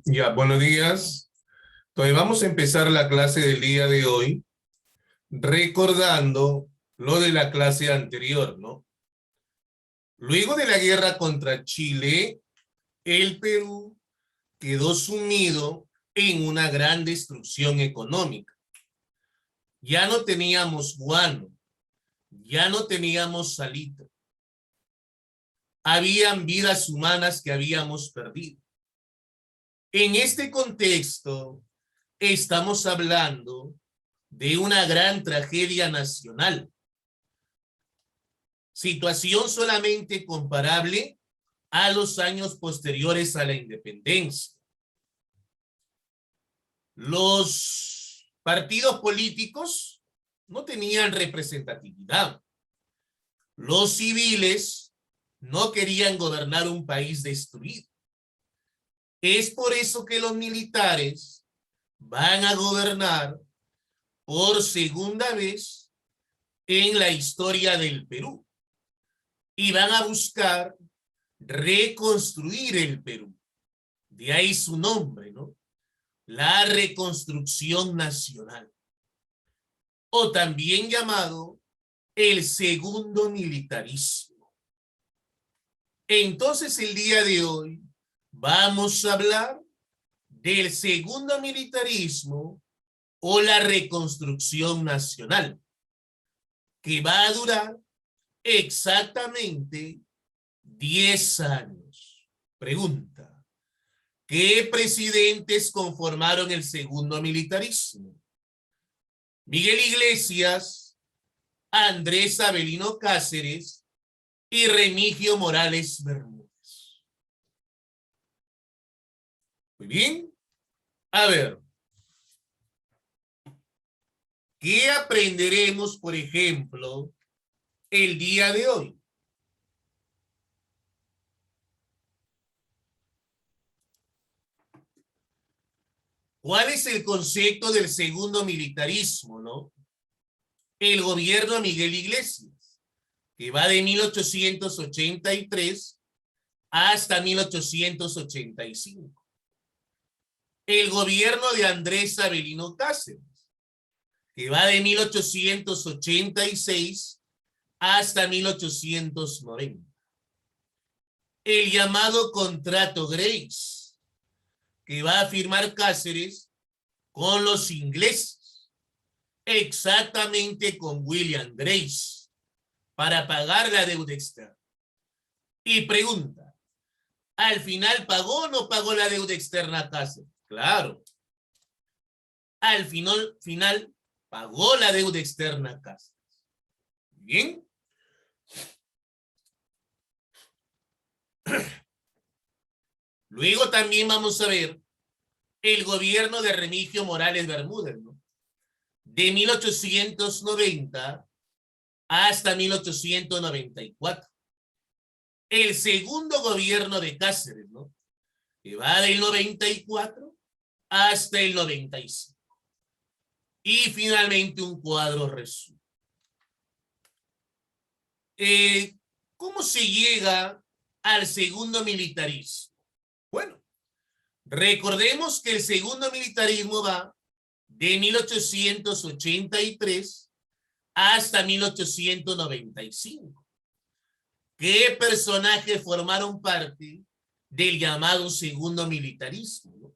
Ya, buenos días. Entonces vamos a empezar la clase del día de hoy recordando lo de la clase anterior, ¿no? Luego de la guerra contra Chile, el Perú quedó sumido en una gran destrucción económica. Ya no teníamos guano, ya no teníamos salita. Habían vidas humanas que habíamos perdido. En este contexto, estamos hablando de una gran tragedia nacional. Situación solamente comparable a los años posteriores a la independencia. Los partidos políticos no tenían representatividad. Los civiles no querían gobernar un país destruido. Es por eso que los militares van a gobernar por segunda vez en la historia del Perú y van a buscar reconstruir el Perú. De ahí su nombre, ¿no? La reconstrucción nacional, o también llamado el segundo militarismo. Entonces, el día de hoy vamos a hablar del segundo militarismo o la reconstrucción nacional, que va a durar exactamente 10 años. Pregunta: ¿qué presidentes conformaron el segundo militarismo? Miguel Iglesias, Andrés Avelino Cáceres y Remigio Morales Bermúdez. Muy bien. A ver, ¿qué aprenderemos, por ejemplo, el día de hoy? ¿Cuál es el concepto del segundo militarismo, no? El gobierno de Miguel Iglesias, que va de 1883 hasta 1885. El gobierno de Andrés Avelino Cáceres, que va de 1886 hasta 1890. El llamado contrato Grace, que va a firmar Cáceres con los ingleses, exactamente con William Grace, para pagar la deuda externa. Y pregunta: ¿al final pagó o no pagó la deuda externa Cáceres? Claro. Al final pagó la deuda externa Cáceres. Bien. Luego también vamos a ver el gobierno de Remigio Morales Bermúdez, ¿no? De 1890 hasta 1894. El segundo gobierno de Cáceres, ¿no? Que va del 94 hasta el 95. Y finalmente un cuadro resumen. ¿Cómo se llega al segundo militarismo? Bueno, recordemos que el segundo militarismo va de 1883 hasta 1895. ¿Qué personajes formaron parte del llamado segundo militarismo, ¿no?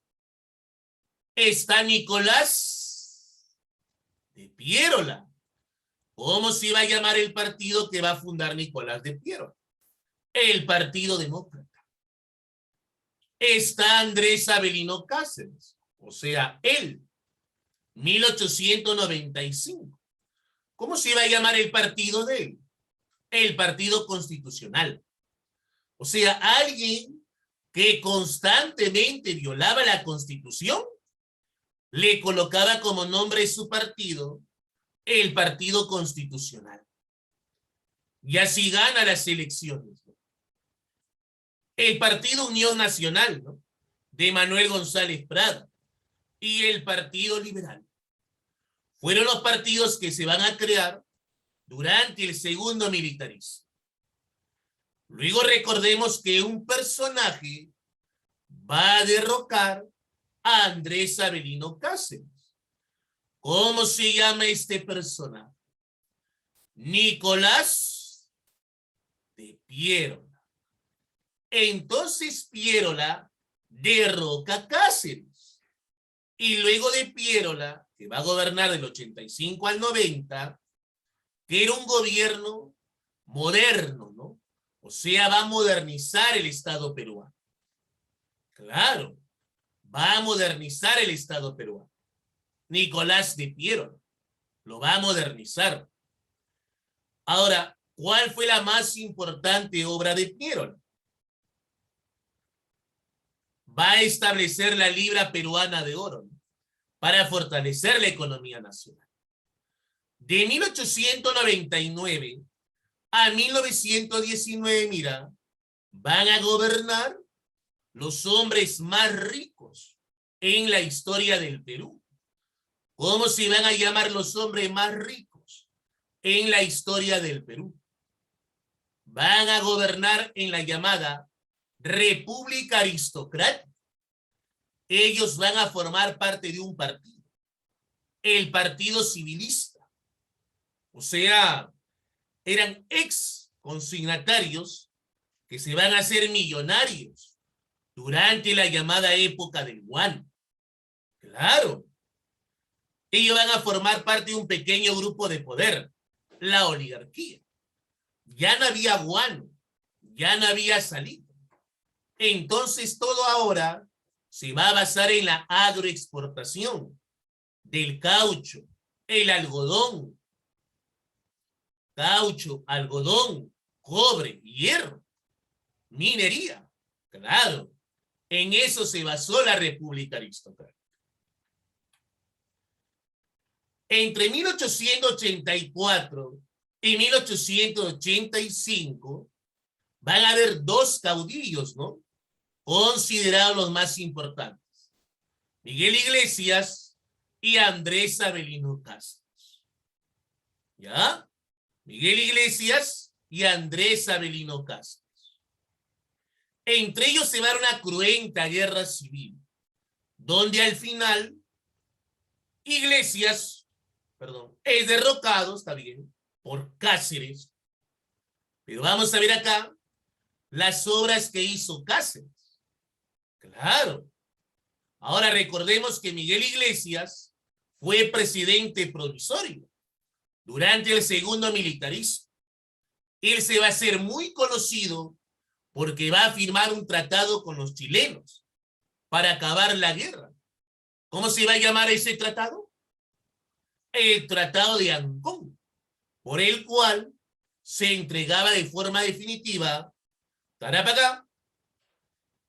Está Nicolás de Piérola. ¿Cómo se iba a llamar el partido que va a fundar Nicolás de Piérola? El Partido Demócrata. Está Andrés Avelino Cáceres, o sea, él, 1895. ¿Cómo se iba a llamar el partido de él? El Partido Constitucional. O sea, alguien que constantemente violaba la Constitución, le colocaba como nombre de su partido el Partido Constitucional. Y así gana las elecciones, ¿no? El Partido Unión Nacional, ¿no? De Manuel González Prada y el Partido Liberal fueron los partidos que se van a crear durante el segundo militarismo. Luego recordemos que un personaje va a derrocar a Andrés Avelino Cáceres. ¿Cómo se llama este personaje? Nicolás de Piérola. Entonces Piérola derroca a Cáceres. Y luego de Piérola, que va a gobernar del 85 al 90, que era un gobierno moderno, ¿no? O sea, va a modernizar el Estado peruano. Claro, va a modernizar el Estado peruano. Nicolás de Piérola lo va a modernizar. Ahora, ¿cuál fue la más importante obra de Piérola? Va a establecer la libra peruana de oro, ¿no? Para fortalecer la economía nacional. De 1899 a 1919, mira, van a gobernar los hombres más ricos en la historia del Perú. ¿Cómo se van a llamar los hombres más ricos en la historia del Perú? Van a gobernar en la llamada República Aristocrática. Ellos van a formar parte de un partido, el Partido Civilista. O sea, eran ex consignatarios que se van a hacer millonarios durante la llamada época del guano. Claro. Ellos van a formar parte de un pequeño grupo de poder, la oligarquía. Ya no había guano, ya no había salida. Entonces todo ahora se va a basar en la agroexportación del caucho, el algodón, cobre, hierro, minería. Claro, en eso se basó la República Aristocrática. Entre 1884 y 1885 van a haber dos caudillos, ¿no? Considerados los más importantes. Miguel Iglesias y Andrés Avelino Cáceres. ¿Ya? Miguel Iglesias y Andrés Avelino Cáceres. Entre ellos se va a dar una cruenta guerra civil, donde al final Iglesias, es derrocado, está bien, por Cáceres. Pero vamos a ver acá las obras que hizo Cáceres. Claro. Ahora recordemos que Miguel Iglesias fue presidente provisorio durante el segundo militarismo. Él se va a hacer muy conocido porque va a firmar un tratado con los chilenos para acabar la guerra. ¿Cómo se va a llamar ese tratado? El Tratado de Ancón, por el cual se entregaba de forma definitiva Tarapacá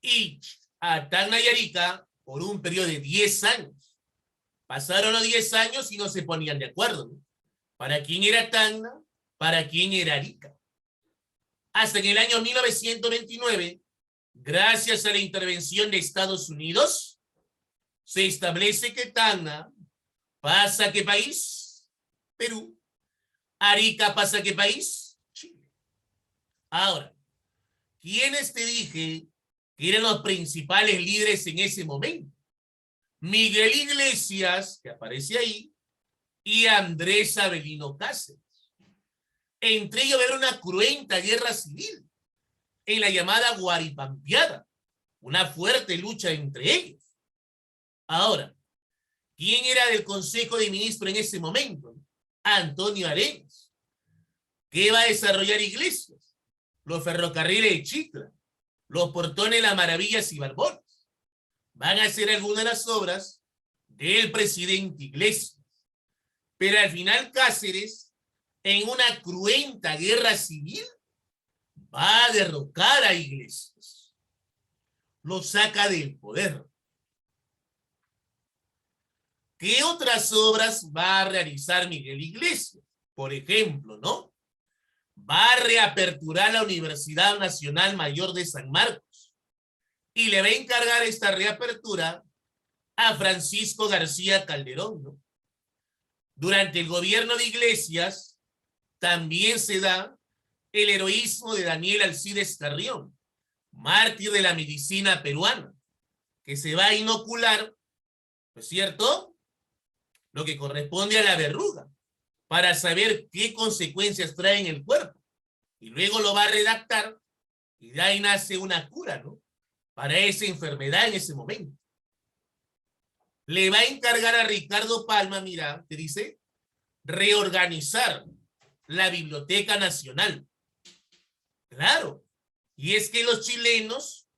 y a Tacna y Arica por un periodo de 10 años. Pasaron los 10 años y no se ponían de acuerdo, ¿no? ¿Para quién era Tacna? ¿Para quién era Arica? Hasta en el año 1929, gracias a la intervención de Estados Unidos, se establece que Tacna pasa a qué país? Perú. Arica pasa a qué país? Chile. Ahora, ¿quiénes te dije que eran los principales líderes en ese momento? Miguel Iglesias, que aparece ahí, y Andrés Avelino Cáceres. Entre ellos va a haber una cruenta guerra civil en la llamada Guaripampeada, una fuerte lucha entre ellos. Ahora, ¿quién era del Consejo de Ministros en ese momento? Antonio Arenas. ¿Qué va a desarrollar Iglesias? Los ferrocarriles de Chicla, los portones Las Maravillas y Barbones. Van a ser algunas de las obras del presidente Iglesias. Pero al final Cáceres, en una cruenta guerra civil, va a derrocar a Iglesias. Lo saca del poder. ¿Qué otras obras va a realizar Miguel Iglesias? Por ejemplo, ¿no? Va a reaperturar la Universidad Nacional Mayor de San Marcos y le va a encargar esta reapertura a Francisco García Calderón, ¿no? Durante el gobierno de Iglesias también se da el heroísmo de Daniel Alcides Carrión, mártir de la medicina peruana, que se va a inocular ¿no es cierto? Lo que corresponde a la verruga, para saber qué consecuencias trae en el cuerpo. Y luego lo va a redactar y de ahí nace una cura, ¿no? Para esa enfermedad en ese momento. Le va a encargar a Ricardo Palma, mira, te dice, reorganizar la Biblioteca Nacional. Claro, y es que los chilenos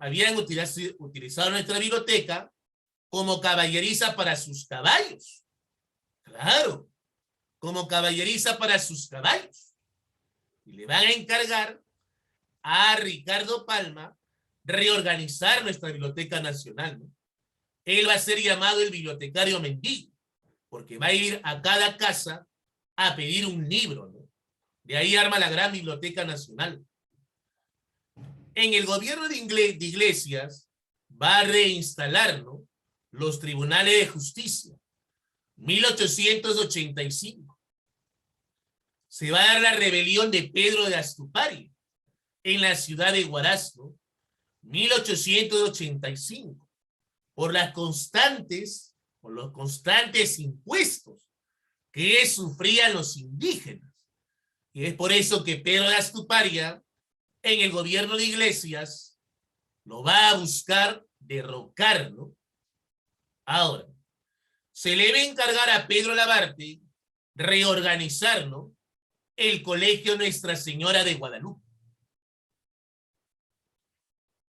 habían utilizado nuestra biblioteca como caballeriza para sus caballos. Claro, como caballeriza para sus caballos. Y le van a encargar a Ricardo Palma reorganizar nuestra Biblioteca Nacional, ¿no? Él va a ser llamado el bibliotecario mendigo, porque va a ir a cada casa a pedir un libro, ¿no? De ahí arma la gran Biblioteca Nacional. En el gobierno de Iglesias va a reinstalar, ¿no?, los tribunales de justicia. 1885. Se va a dar la rebelión de Pedro de Astupari en la ciudad de Huaraz, ¿no? 1885. Por los constantes impuestos que sufrían los indígenas. Y es por eso que Pedro de Astuparia, en el gobierno de Iglesias, lo va a buscar derrocar, ¿no? Ahora, se le va a encargar a Pedro Labarte reorganizar, ¿no?, el Colegio Nuestra Señora de Guadalupe.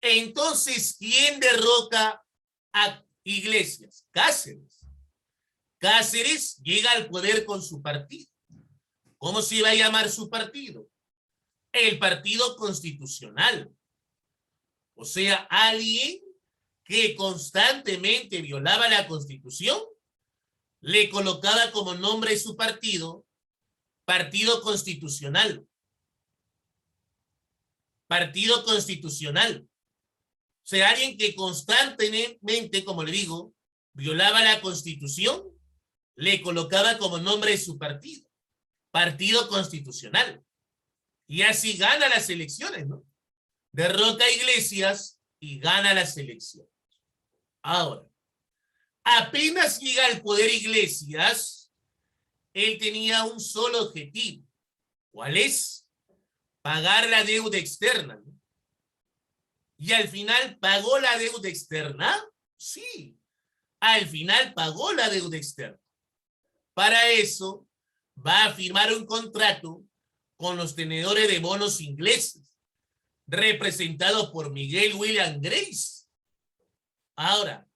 Entonces, ¿quién derroca a Iglesias? Cáceres. Cáceres llega al poder con su partido. ¿Cómo se iba a llamar su partido? El Partido Constitucional. O sea, alguien que constantemente violaba la Constitución, le colocaba como nombre de su partido, Partido Constitucional. Partido Constitucional. O sea, alguien que constantemente, como le digo, violaba la Constitución, le colocaba como nombre de su partido, Partido Constitucional. Y así gana las elecciones, ¿no? Derrota a Iglesias y gana las elecciones. Ahora, apenas llega al poder Iglesias, él tenía un solo objetivo. ¿Cuál es? Pagar la deuda externa, ¿no? Y al final pagó la deuda externa. Sí, al final pagó la deuda externa. Para eso va a firmar un contrato con los tenedores de bonos ingleses, representados por Miguel William Grace. Ahora,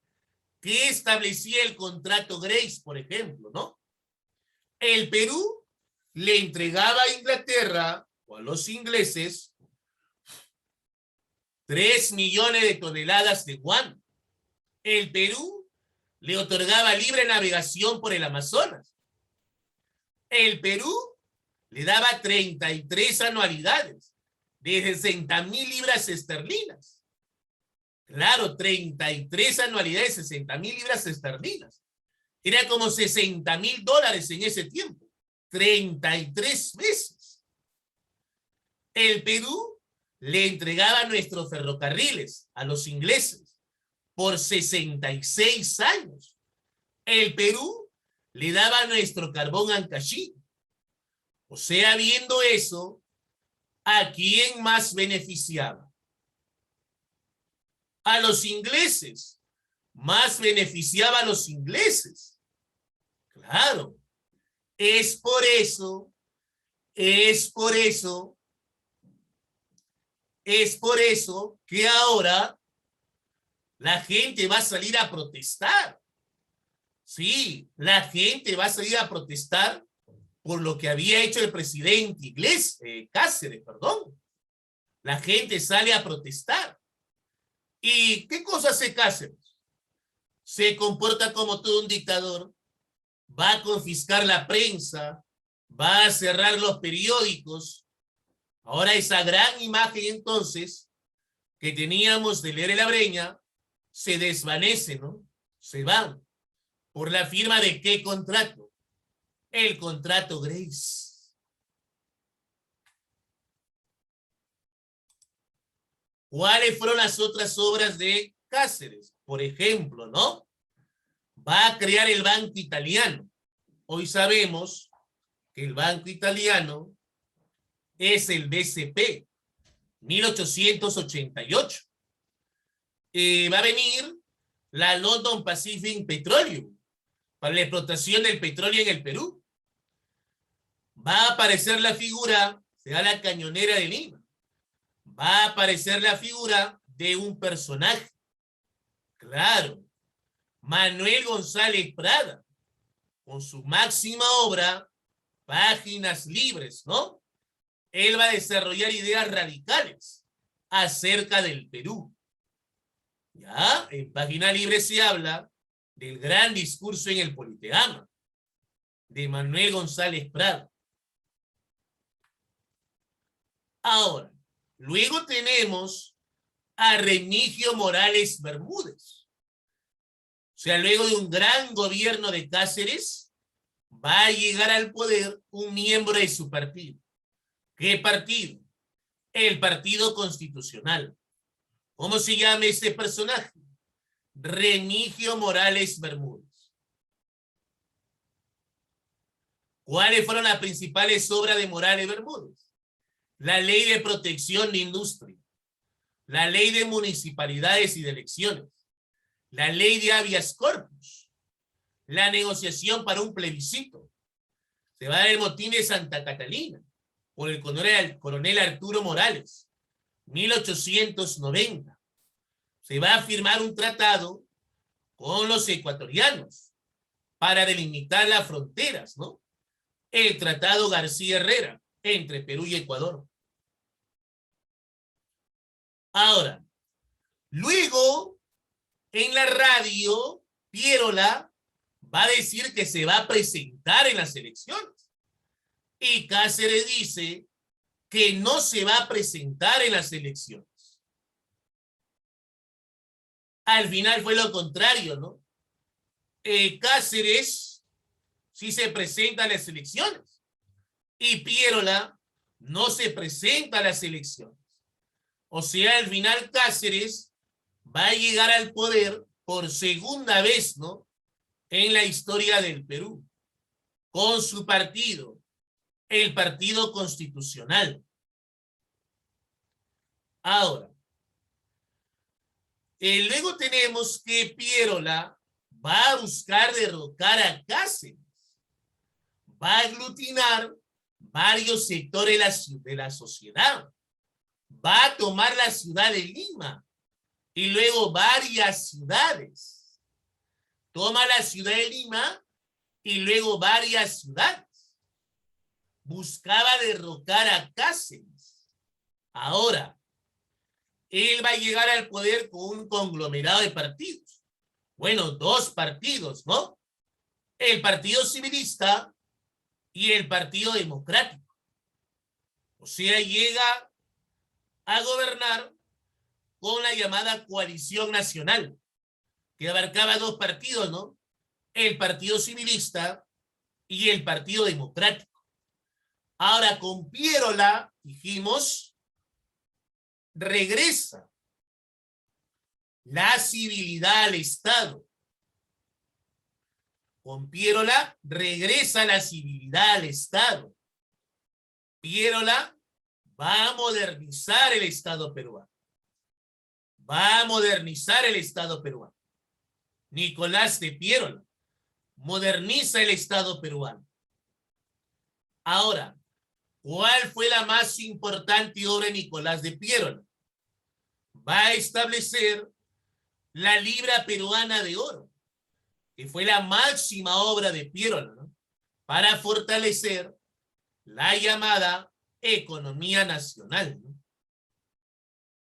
¿qué establecía el contrato Grace, por ejemplo, no? El Perú le entregaba a Inglaterra o a los ingleses 3 millones de toneladas de guano. El Perú le otorgaba libre navegación por el Amazonas. El Perú le daba 33 anualidades de 60,000 libras esterlinas. Claro, 33 anualidades, 60,000 libras esterlinas. Era como $60,000 en ese tiempo. 33 veces. El Perú le entregaba nuestros ferrocarriles a los ingleses por 66 años. El Perú le daba nuestro carbón Ancashi. O sea, viendo eso, ¿a quién más beneficiaba? A los ingleses. Más beneficiaba a los ingleses. Claro. Es por eso que ahora la gente va a salir a protestar. Sí, la gente va a salir a protestar por lo que había hecho el presidente Cáceres, perdón. La gente sale a protestar. ¿Y qué cosa hace Cáceres? Se comporta como todo un dictador, va a confiscar la prensa, va a cerrar los periódicos. Ahora esa gran imagen entonces que teníamos de Lere La Breña se desvanece, ¿no? Se va. ¿Por la firma de qué contrato? El contrato Grace. ¿Cuáles fueron las otras obras de Cáceres? Por ejemplo, ¿no? va a crear el Banco Italiano. Hoy sabemos que el Banco Italiano es el BCP, 1888. Va a venir la London Pacific Petroleum para la explotación del petróleo en el Perú. Va a aparecer la figura de la Cañonera de Lima. Va a aparecer la figura de un personaje. Claro, Manuel González Prada, con su máxima obra, Páginas Libres, ¿no? Él va a desarrollar ideas radicales acerca del Perú. Ya, en Páginas Libres se habla del gran discurso en el Politeama, de Manuel González Prada. Ahora, luego tenemos a Remigio Morales Bermúdez. O sea, luego de un gran gobierno de Cáceres, va a llegar al poder un miembro de su partido. ¿Qué partido? El Partido Constitucional. ¿Cómo se llama este personaje? Remigio Morales Bermúdez. ¿Cuáles fueron las principales obras de Morales Bermúdez? La Ley de Protección de Industria, la Ley de Municipalidades y de Elecciones, la Ley de Habeas Corpus, la negociación para un plebiscito. Se va a dar el motín de Santa Catalina por el coronel Arturo Morales, 1890. Se va a firmar un tratado con los ecuatorianos para delimitar las fronteras, ¿no? El Tratado García Herrera entre Perú y Ecuador. Ahora, luego en la radio, Pierola va a decir que se va a presentar en las elecciones. Y Cáceres dice que no se va a presentar en las elecciones. Al final fue lo contrario, ¿no? Cáceres sí se presenta a las elecciones y Pierola no se presenta a las elecciones. O sea, al final Cáceres va a llegar al poder por segunda vez, ¿no? En la historia del Perú, con su partido, el Partido Constitucional. Ahora, luego tenemos que Pierola va a buscar derrocar a Cáceres, va a aglutinar varios sectores de la sociedad, va a tomar la ciudad de Lima y luego varias ciudades. Toma la ciudad de Lima y luego varias ciudades. Buscaba derrocar a Cáceres. Ahora, él va a llegar al poder con un conglomerado de partidos. Bueno, dos partidos, ¿no? El Partido Civilista y el Partido Democrático. O sea, llega a gobernar con la llamada coalición nacional, que abarcaba dos partidos, ¿no? El Partido Civilista y el Partido Democrático. Ahora, con Pierola, dijimos, regresa la civilidad al Estado. Con Pierola regresa la civilidad al Estado. Pierola va a modernizar el Estado peruano. Va a modernizar el Estado peruano. Nicolás de Pierola moderniza el Estado peruano. Ahora, ¿cuál fue la más importante obra de Nicolás de Pierola? Va a establecer la libra peruana de oro, que fue la máxima obra de Pierola, ¿no? Para fortalecer la llamada economía nacional, ¿no?